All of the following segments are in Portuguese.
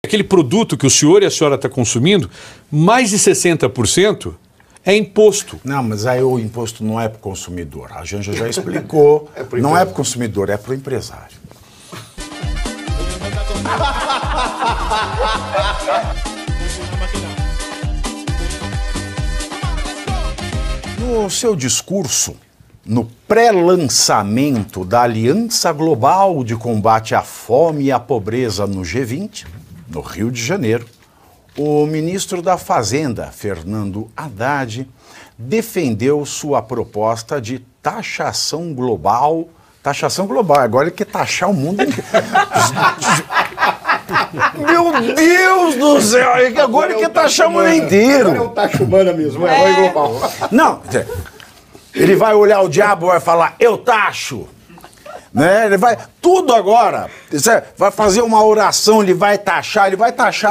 Aquele produto que o senhor e a senhora estão consumindo, mais de 60% é imposto. Não, mas aí o imposto não é para o consumidor. A Janja já explicou. Não é para o consumidor, é para o empresário. No seu discurso, no pré-lançamento da Aliança Global de Combate à Fome e à Pobreza no G20, no Rio de Janeiro, o ministro da Fazenda, Fernando Haddad, defendeu sua proposta de taxação global. Taxação global, agora ele quer taxar o mundo inteiro. Meu Deus do céu, agora ele quer taxar o mundo inteiro. Agora é um taxa humana mesmo, é global. Não, ele vai olhar o diabo e vai falar, eu taxo. Né? Ele vai, tudo agora, vai fazer uma oração, ele vai taxar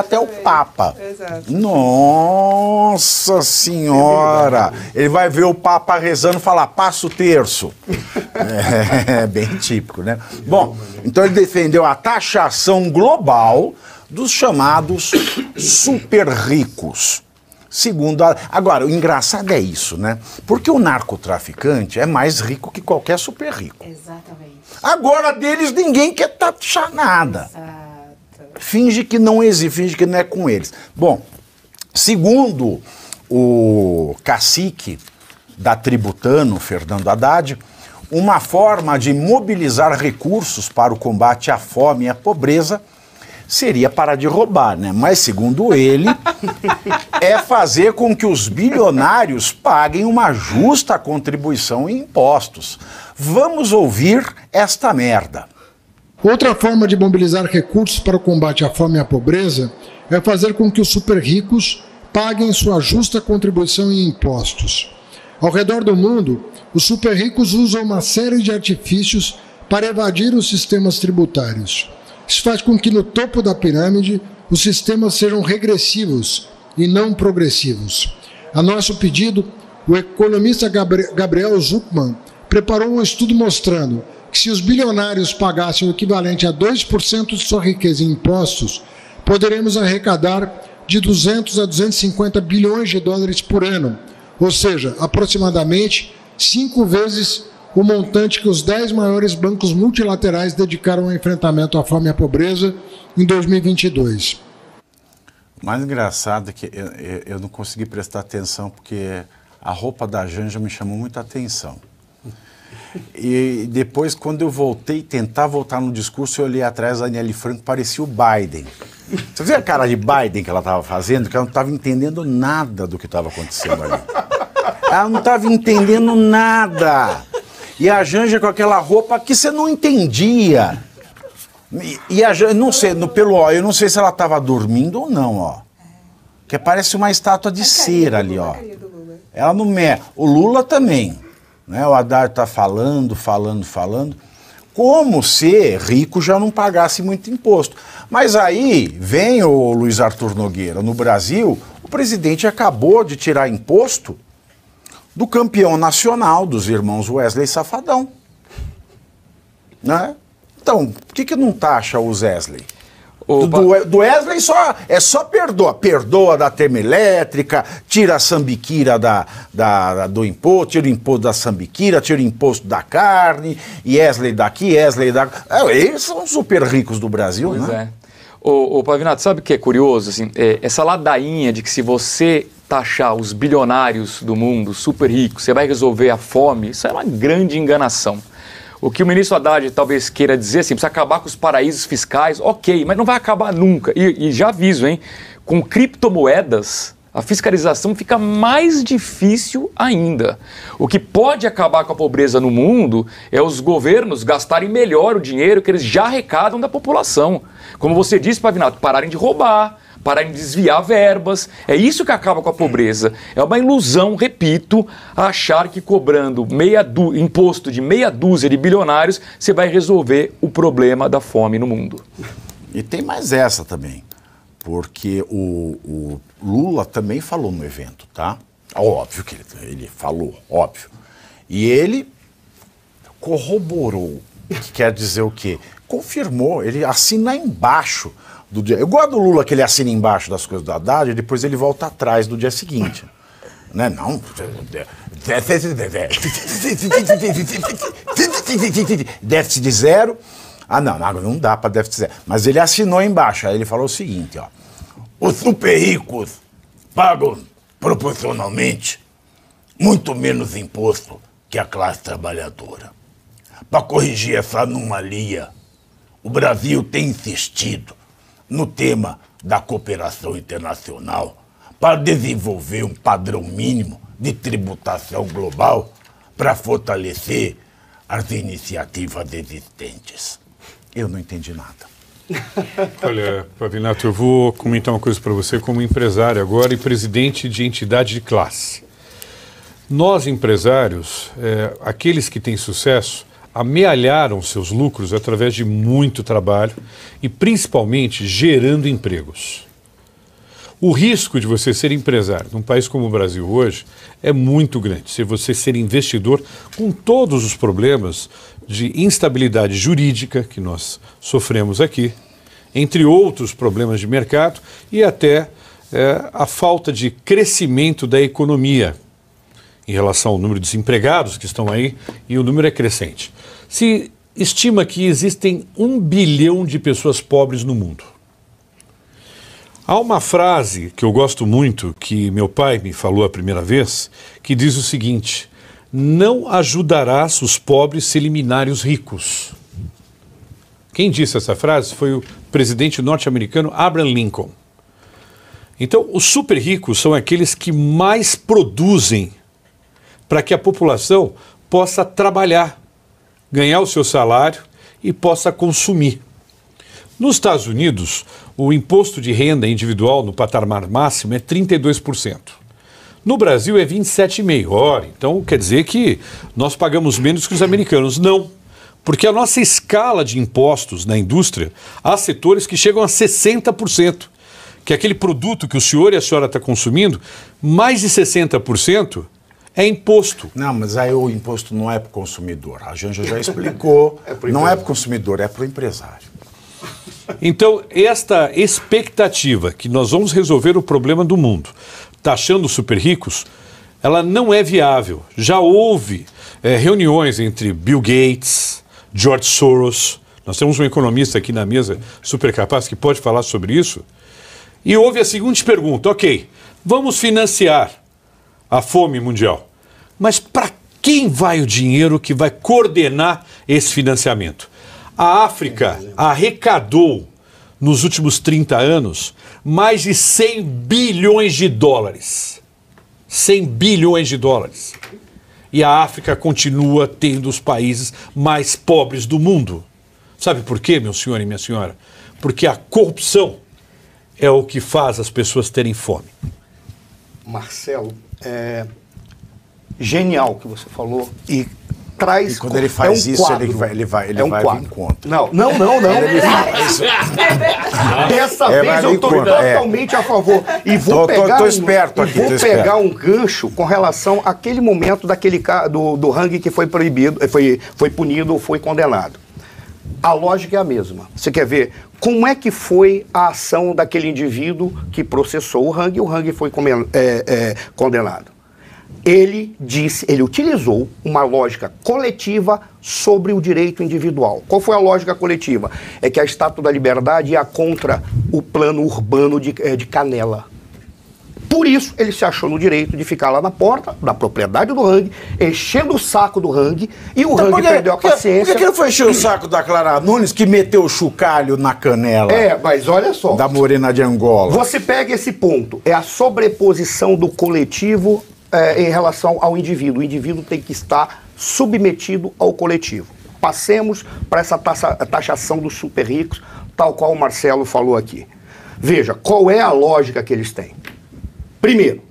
até o Papa. Exato. Nossa Senhora! Ele vai ver o Papa rezando e falar, passa o terço. É bem típico, né? Bom, então ele defendeu a taxação global dos chamados super ricos. Agora, o engraçado é isso, né? Porque o narcotraficante é mais rico que qualquer super rico. Exatamente. Agora deles ninguém quer taxar nada. Exato. Finge que não existe, finge que não é com eles. Bom, segundo o cacique da Tributano, Fernando Haddad, uma forma de mobilizar recursos para o combate à fome e à pobreza seria parar de roubar, né? Mas, segundo ele, é fazer com que os bilionários paguem uma justa contribuição em impostos. Vamos ouvir esta merda. Outra forma de mobilizar recursos para o combate à fome e à pobreza é fazer com que os super ricos paguem sua justa contribuição em impostos. Ao redor do mundo, os super ricos usam uma série de artifícios para evadir os sistemas tributários. Isso faz com que no topo da pirâmide os sistemas sejam regressivos e não progressivos. A nosso pedido, o economista Gabriel Zucman preparou um estudo mostrando que se os bilionários pagassem o equivalente a 2% de sua riqueza em impostos, poderemos arrecadar de 200 a 250 bilhões de dólares por ano, ou seja, aproximadamente 5 vezes o montante que os 10 maiores bancos multilaterais dedicaram ao enfrentamento à fome e à pobreza em 2022. O mais engraçado é que eu não consegui prestar atenção porque a roupa da Janja me chamou muita atenção. E depois, quando eu tentar voltar no discurso, eu olhei atrás da Aniele Franco, parecia o Biden. Você viu a cara de Biden que ela estava fazendo? Que ela não estava entendendo nada do que estava acontecendo ali. Ela não estava entendendo nada. E a Janja com aquela roupa que você não entendia. E a Janja, não sei, eu não sei se ela estava dormindo ou não, ó. Que parece uma estátua de cera ali, ó. Ela não o Lula também, né? O Haddad tá falando. Como se rico já não pagasse muito imposto. Mas aí vem o Luiz Arthur Nogueira. No Brasil, o presidente acabou de tirar imposto do campeão nacional dos irmãos Wesley Safadão. Né? Então, por que não taxa o Wesley? Do Wesley só perdoa. Perdoa da termoelétrica, tira a sambiquira do imposto, tira o imposto da sambiquira, tira o imposto da carne, Wesley daqui, Wesley da... Eles são os super ricos do Brasil, pois né? É. Pavinato, sabe o que é curioso? Assim, essa ladainha de que se você taxar os bilionários do mundo, super ricos, você vai resolver a fome, isso é uma grande enganação. O que o ministro Haddad talvez queira dizer, assim, precisa acabar com os paraísos fiscais, ok, mas não vai acabar nunca. E já aviso, hein, com criptomoedas, a fiscalização fica mais difícil ainda. O que pode acabar com a pobreza no mundo é os governos gastarem melhor o dinheiro que eles já arrecadam da população. Como você disse, Pavinato, pararem de roubar, pararem de desviar verbas. É isso que acaba com a pobreza. É uma ilusão, repito, achar que cobrando imposto de meia dúzia de bilionários você vai resolver o problema da fome no mundo. E tem mais essa também, porque o Lula também falou no evento, tá? Óbvio que ele falou, óbvio. E ele corroborou, que quer dizer o quê? Confirmou, ele assina embaixo do dia. Eu gosto do Lula que ele assina embaixo das coisas do Haddad e depois ele volta atrás do dia seguinte. Né? Não. Déficit de zero. Ah, não dá para déficit zero. Mas ele assinou embaixo. Aí ele falou o seguinte, ó. Os super ricos pagam proporcionalmente muito menos imposto que a classe trabalhadora. Para corrigir essa anomalia, o Brasil tem insistido no tema da cooperação internacional para desenvolver um padrão mínimo de tributação global para fortalecer as iniciativas existentes. Eu não entendi nada. Olha, Pavinato, eu vou comentar uma coisa para você como empresário agora e presidente de entidade de classe. Nós, empresários, aqueles que têm sucesso, amealharam seus lucros através de muito trabalho e principalmente gerando empregos. O risco de você ser empresário num país como o Brasil hoje é muito grande. Se você ser investidor com todos os problemas de instabilidade jurídica que nós sofremos aqui, entre outros problemas de mercado e até a falta de crescimento da economia em relação ao número de desempregados que estão aí, e o número é crescente. Se estima que existem 1 bilhão de pessoas pobres no mundo. Há uma frase que eu gosto muito, que meu pai me falou a primeira vez, que diz o seguinte: não ajudarás os pobres se eliminarem os ricos. Quem disse essa frase foi o presidente norte-americano Abraham Lincoln. Então, os super ricos são aqueles que mais produzem para que a população possa trabalhar, ganhar o seu salário e possa consumir. Nos Estados Unidos, o imposto de renda individual no patamar máximo é 32%. No Brasil é 27,5%. Ora, então quer dizer que nós pagamos menos que os americanos. Não, porque a nossa escala de impostos na indústria, há setores que chegam a 60%, que é aquele produto que o senhor e a senhora estão consumindo, mais de 60%, é imposto. Não, mas aí o imposto não é para o consumidor. A Janja já explicou. Não é para o consumidor, é para o empresário. Então, esta expectativa que nós vamos resolver o problema do mundo, taxando os super ricos, ela não é viável. Já houve reuniões entre Bill Gates, George Soros, nós temos um economista aqui na mesa super capaz que pode falar sobre isso, e houve a seguinte pergunta: ok, vamos financiar a fome mundial, mas para quem vai o dinheiro que vai coordenar esse financiamento? A África arrecadou, nos últimos 30 anos, mais de 100 bilhões de dólares. 100 bilhões de dólares. E a África continua tendo os países mais pobres do mundo. Sabe por quê, meu senhor e minha senhora? Porque a corrupção é o que faz as pessoas terem fome. Marcelo, é genial o que você falou e traz... E quando ele faz isso, quadro. ele vai vir contra. Não. Dessa vez eu estou totalmente a favor. E vou pegar um gancho com relação àquele momento do Hang que foi proibido, foi punido ou foi condenado. A lógica é a mesma. Você quer ver como é que foi a ação daquele indivíduo que processou o Hang e o Hang foi condenado? Ele utilizou uma lógica coletiva sobre o direito individual. Qual foi a lógica coletiva? É que a Estátua da Liberdade ia contra o plano urbano de Canela. Por isso, ele se achou no direito de ficar lá na porta da propriedade do Hang, enchendo o saco do Hang, e o Hang perdeu a paciência. Por que ele foi encher o saco da Clara Nunes, que meteu o chocalho na canela? Mas olha só. Da Morena de Angola. Você pega esse ponto, é a sobreposição do coletivo em relação ao indivíduo. O indivíduo tem que estar submetido ao coletivo. Passemos para essa taxação dos super ricos, tal qual o Marcelo falou aqui. Veja, qual é a lógica que eles têm? Primeiro,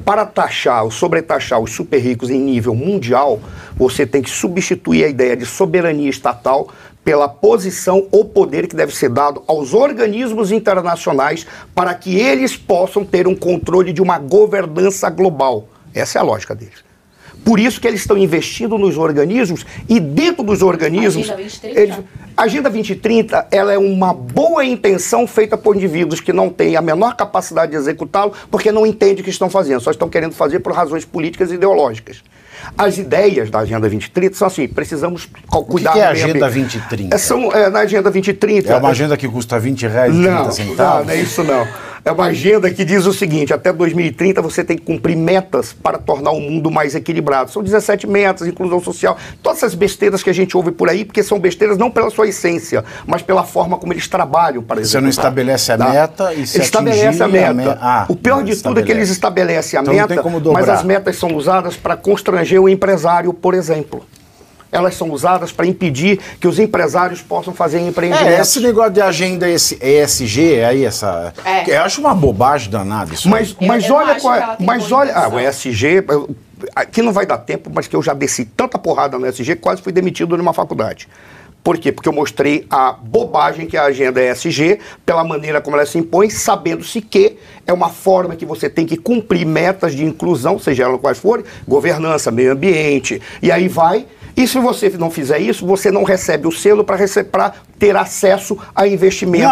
para sobretaxar os super ricos em nível mundial, você tem que substituir a ideia de soberania estatal pela posição ou poder que deve ser dado aos organismos internacionais para que eles possam ter um controle de uma governança global. Essa é a lógica deles. Por isso que eles estão investindo nos organismos e dentro dos organismos... A Agenda 2030, ela é uma boa intenção feita por indivíduos que não têm a menor capacidade de executá-lo, porque não entendem o que estão fazendo, só estão querendo fazer por razões políticas e ideológicas. As ideias da Agenda 2030 são assim, precisamos cuidar... O que é a Agenda 2030? Na Agenda 2030... É uma agenda que custa R$20,30? Não é isso não. É uma agenda que diz o seguinte: até 2030 você tem que cumprir metas para tornar o mundo mais equilibrado. São 17 metas, inclusão social, todas essas besteiras que a gente ouve por aí, porque são besteiras não pela sua essência, mas pela forma como eles trabalham para executar. Você não estabelece a meta e se estabelece a meta. O pior de tudo é que eles estabelecem a meta, mas as metas são usadas para constranger o empresário, por exemplo. Elas são usadas para impedir que os empresários possam fazer empreendimentos. Esse negócio de agenda ESG, aí essa... Eu acho uma bobagem danada isso. Mas olha, o ESG... Aqui não vai dar tempo, mas que eu já desci tanta porrada no ESG, quase fui demitido numa faculdade. Por quê? Porque eu mostrei a bobagem que é a agenda ESG, pela maneira como ela se impõe, sabendo-se que é uma forma que você tem que cumprir metas de inclusão, seja elas quais forem, governança, meio ambiente, e aí vai... E se você não fizer isso, você não recebe o selo para ter acesso a investimentos.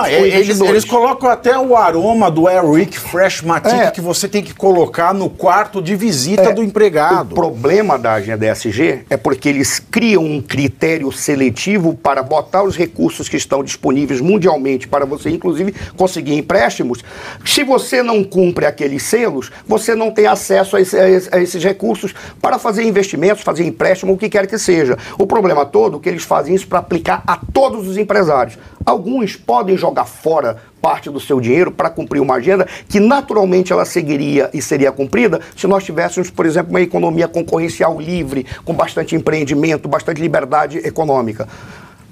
Não, eles colocam até o aroma do Airwick Freshmatic que você tem que colocar no quarto de visita do empregado. O problema da agenda ESG é porque eles criam um critério seletivo para botar os recursos que estão disponíveis mundialmente para você, inclusive, conseguir empréstimos. Se você não cumpre aqueles selos, você não tem acesso a esses recursos para fazer investimentos, fazer empréstimo, o que quer que seja. O problema todo é que eles fazem isso para aplicar a todos os empresários. Alguns podem jogar fora parte do seu dinheiro para cumprir uma agenda que naturalmente ela seguiria e seria cumprida se nós tivéssemos, por exemplo, uma economia concorrencial livre, com bastante empreendimento, bastante liberdade econômica.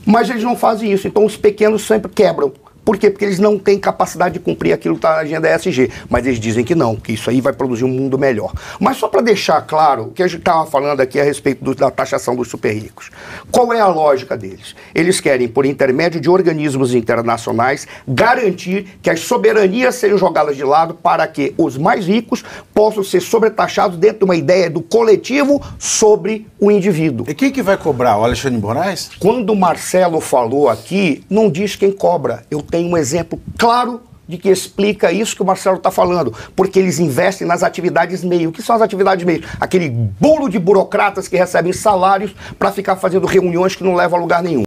Mas eles não fazem isso, então os pequenos sempre quebram. Por quê? Porque eles não têm capacidade de cumprir aquilo que está na agenda ESG. Mas eles dizem que não, que isso aí vai produzir um mundo melhor. Mas só para deixar claro, o que a gente estava falando aqui a respeito da taxação dos super ricos. Qual é a lógica deles? Eles querem, por intermédio de organismos internacionais, garantir que as soberanias sejam jogadas de lado para que os mais ricos possam ser sobretaxados dentro de uma ideia do coletivo sobre o indivíduo. E quem que vai cobrar? O Alexandre de Moraes? Quando o Marcelo falou aqui, não diz quem cobra. Eu tenho um exemplo claro de que explica isso que o Marcelo está falando, porque eles investem nas atividades meio. O que são as atividades meio? Aquele bolo de burocratas que recebem salários para ficar fazendo reuniões que não levam a lugar nenhum.